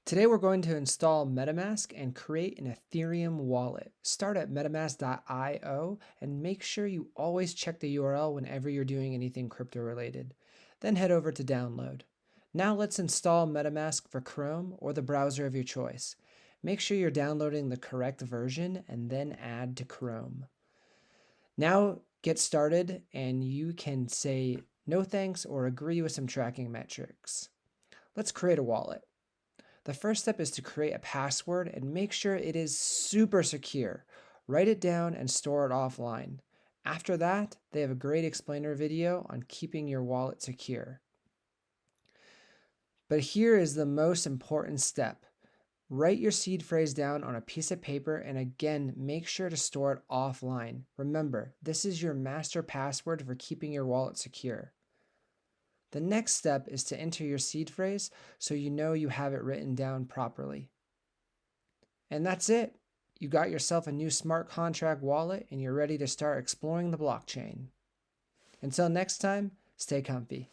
Today we're going to install MetaMask and create an Ethereum wallet. Start at metamask.io and make sure you always check the URL whenever you're doing anything crypto related. Then head over to download. Now let's install MetaMask for Chrome or the browser of your choice. Make sure you're downloading the correct version and then add to Chrome. Now get started and you can say no thanks or agree with some tracking metrics. Let's create a wallet. The first step is to create a password and make sure it is super secure. Write it down and store it offline. After that, they have a great explainer video on keeping your wallet secure. But here is the most important step. Write your seed phrase down on a piece of paper and again, make sure to store it offline. Remember, this is your master password for keeping your wallet secure. The next step is to enter your seed phrase so you know you have it written down properly. And that's it. You got yourself a new smart contract wallet and you're ready to start exploring the blockchain. Until next time, stay comfy.